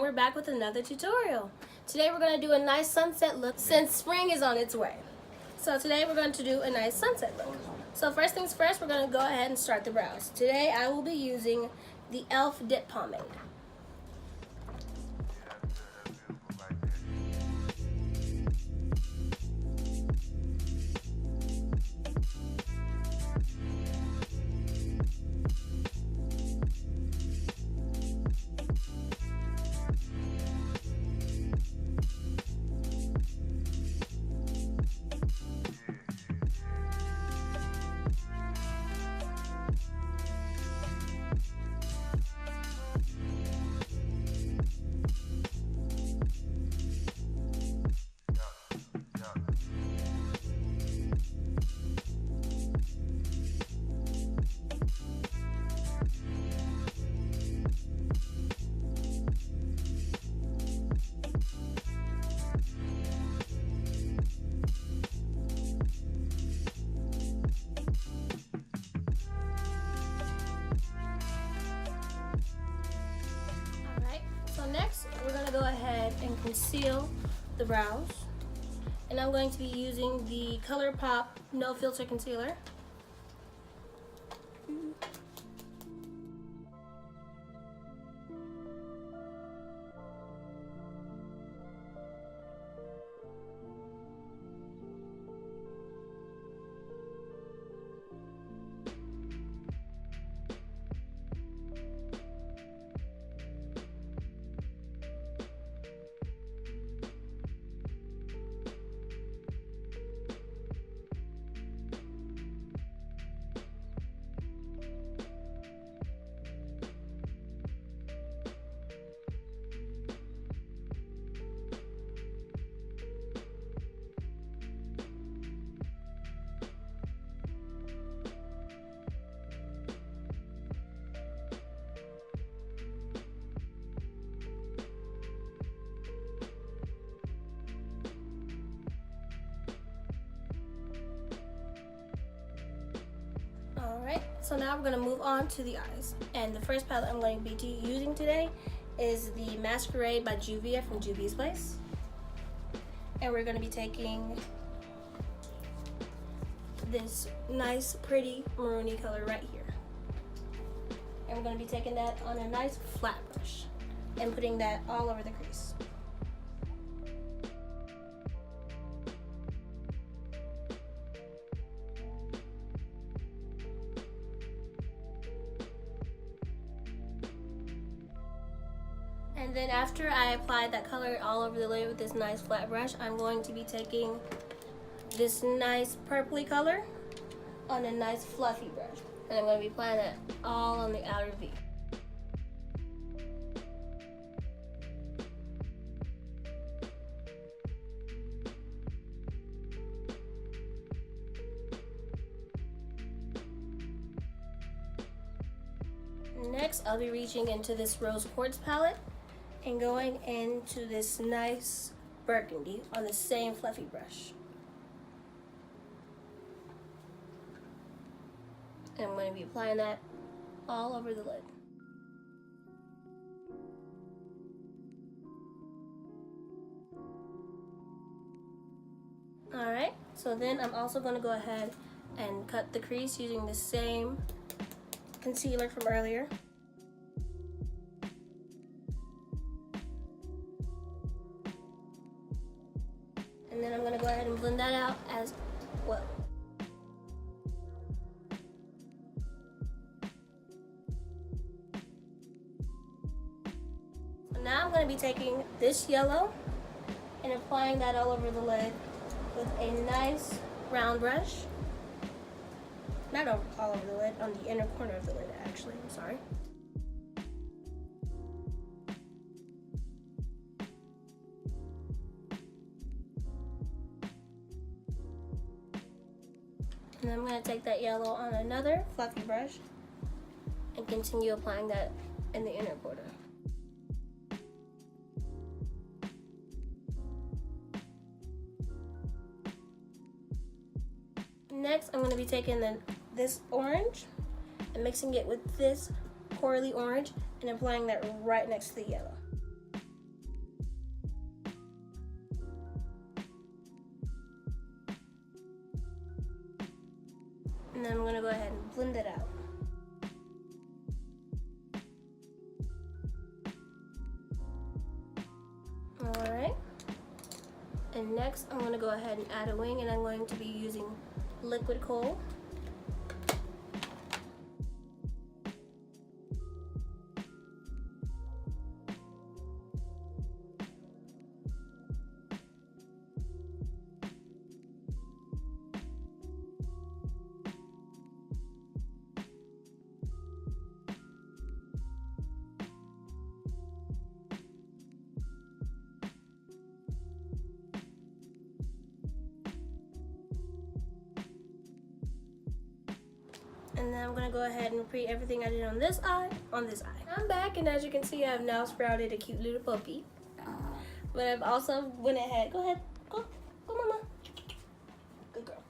we're back with another tutorial. Today we're going to do a nice sunset look since spring is on its way. So today we're going to do a nice sunset look. So first things first, we're going to go ahead and start the brows. Today I will be using the e.l.f. Dip Pomade. Next, we're going to go ahead and conceal the brows. And I'm going to be using the ColourPop No Filter Concealer. Alright, so now we're going to move on to the eyes. And the first palette I'm going to be using today is the Masquarde by Juvia from Juvia's Place. And we're going to be taking this nice, pretty maroony color right here. And we're going to be taking that on a nice flat brush and putting that all over the crease. And then after I apply that color all over the lid with this nice flat brush, I'm going to be taking this nice purpley color on a nice fluffy brush. And I'm going to be applying that all on the outer V. Next, I'll be reaching into this Rose Quartz palette and going into this nice burgundy on the same fluffy brush. And I'm going to be applying that all over the lid. Alright, so then I'm also going to go ahead and cut the crease using the same concealer from earlier. And then I'm going to go ahead and blend that out as well. So now I'm going to be taking this yellow and applying that all over the lid with a nice round brush. Not all over the lid, on the inner corner of the lid actually, I'm sorry. And then I'm going to take that yellow on another fluffy brush and continue applying that in the inner corner. Next, I'm going to be taking this orange and mixing it with this corally orange and applying that right next to the yellow. Alright. And next, I'm going to go ahead and add a wing, and I'm going to be using liquid kohl. And then I'm gonna go ahead and repeat everything I did on this eye, I'm back, and as you can see, I've now sprouted a cute little puppy. But I've also went ahead, go mama. Good girl.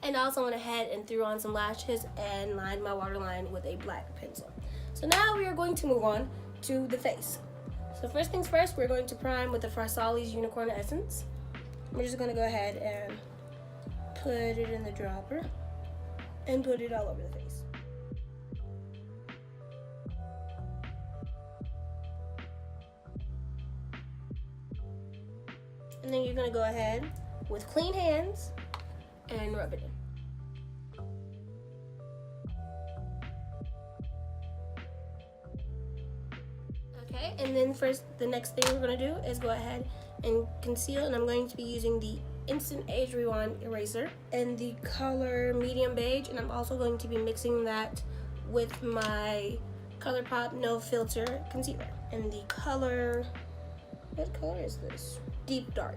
And I also went ahead and threw on some lashes and lined my waterline with a black pencil. So now we are going to move on to the face. So first things first, we're going to prime with the Farsali's Unicorn Essence. We're just gonna go ahead and put it in the dropper and put it all over the face. And then you're gonna go ahead with clean hands and rub it in. Okay, and then the next thing we're gonna do is go ahead and conceal, and I'm going to be using the Instant Age Rewind eraser in the color medium beige, and I'm also going to be mixing that with my ColourPop No Filter concealer in the color, what color is this? Deep dark.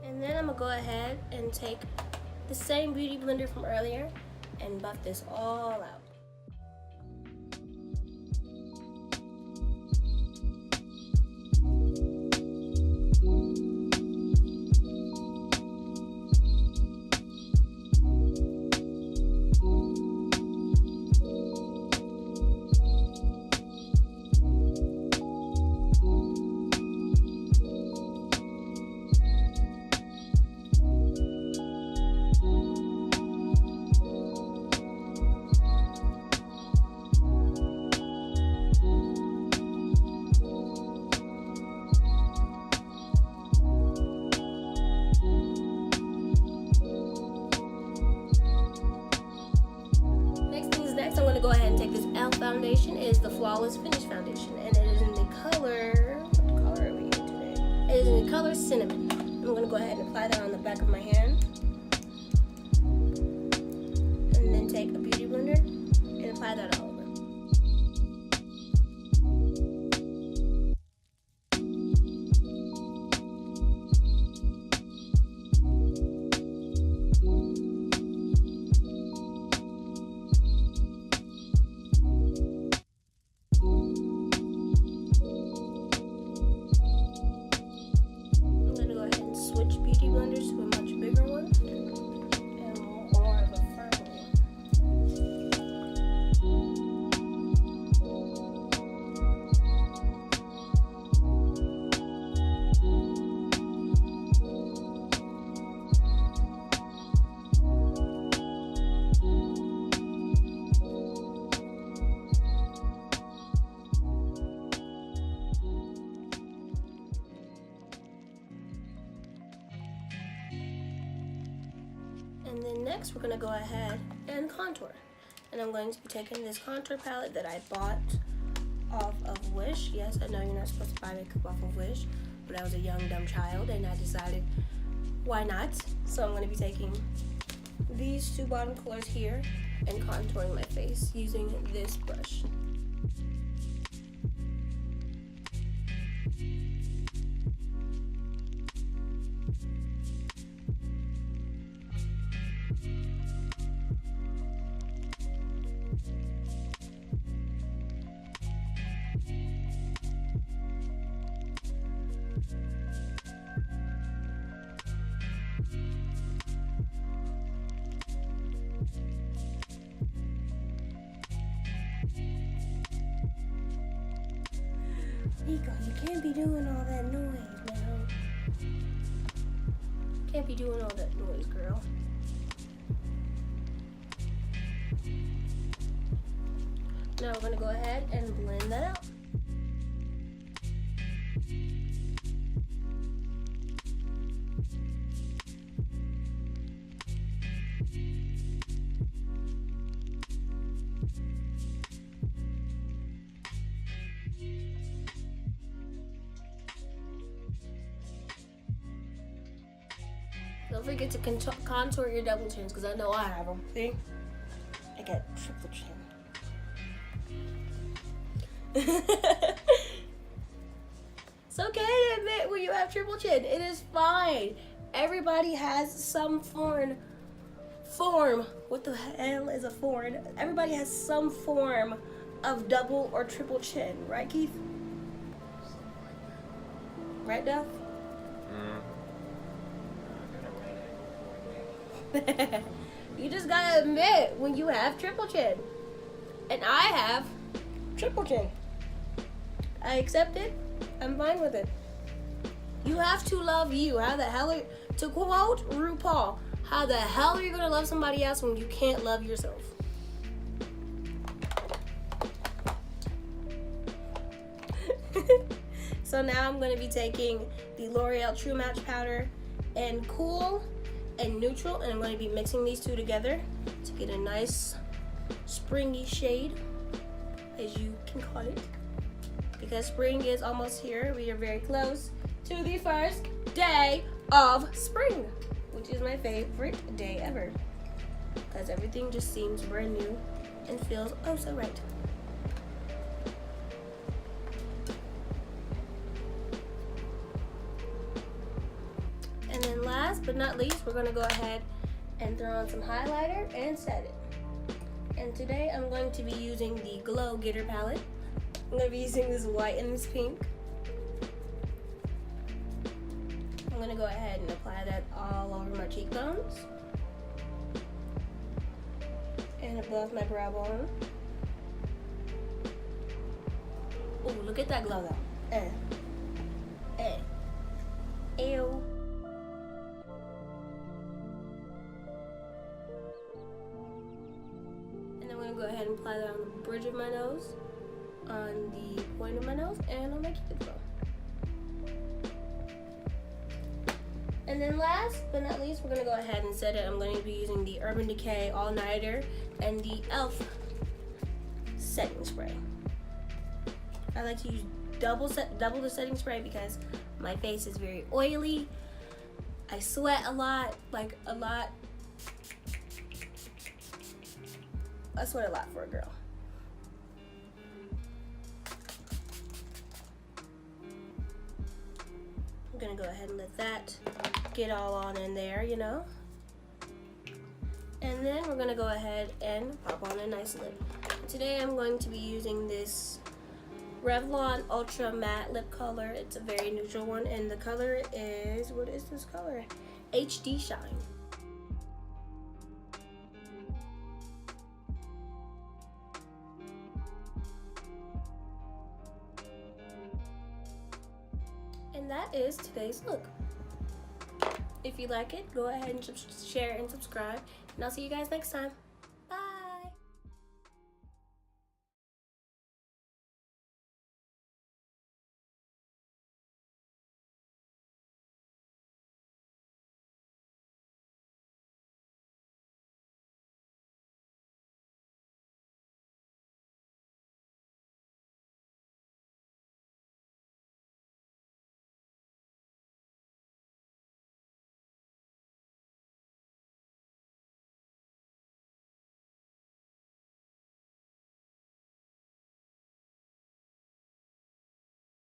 And then I'm gonna go ahead and take the same beauty blender from earlier and buff this all out. Go ahead and take this e.l.f. foundation. It is the Flawless Finish foundation, and it is in the color, what color are we in today? It is in the color Cinnamon. I'm going to go ahead and apply that on the back of my hand, and then take a beauty blender and apply that all over. Blenders to a much bigger one and more of a firm one. And then next we're going to go ahead and contour. And I'm going to be taking this contour palette that I bought off of Wish. Yes, I know you're not supposed to buy makeup off of Wish, but I was a young, dumb child and I decided, why not? So I'm going to be taking these two bottom colors here and contouring my face using this brush. can't be doing all that noise now. Can't be doing all that noise, girl. Now we're gonna go ahead and blend that out. Don't forget to contour your double chins, because I know I have them. See? I got triple chin. It's okay to admit when you have triple chin. It is fine. Everybody has some form. What the hell is a form? Everybody has some form of double or triple chin. Right, Keith? Right, Duff? You just gotta admit when you have triple chin. And I have triple chin. I accept it. I'm fine with it. You have to love you. How the hell are, to quote RuPaul, how the hell are you gonna love somebody else when you can't love yourself? So now I'm gonna be taking the L'Oreal True Match powder and Cool and Neutral, and I'm going to be mixing these two together to get a nice springy shade, as you can call it, because spring is almost here. We are very close to the first day of spring, which is my favorite day ever, because everything just seems brand new and feels oh so right. And then last but not least, we're gonna go ahead and throw on some highlighter and set it. And today I'm going to be using the Glow Getter palette. I'm gonna be using this white and this pink. I'm gonna go ahead and apply that all over my cheekbones and above my brow bone. Oh, look at that glow though. Ew. Go ahead and apply that on the bridge of my nose, on the point of my nose, and on my cupid's bow. And then last but not least, we're going to go ahead and set it. I'm going to be using the Urban Decay All Nighter and the e.l.f. setting spray. I like to use double the setting spray because my face is very oily. I sweat a lot, like a lot. I sweat a lot for a girl. I'm gonna go ahead and let that get all on in there, you know. And then we're gonna go ahead and pop on a nice lip. Today I'm going to be using this Revlon Ultra Matte Lip Color. It's a very neutral one, and the color is, what is this color? HD Shine. And that is today's look. If you like it, go ahead and share and subscribe, and I'll see you guys next time.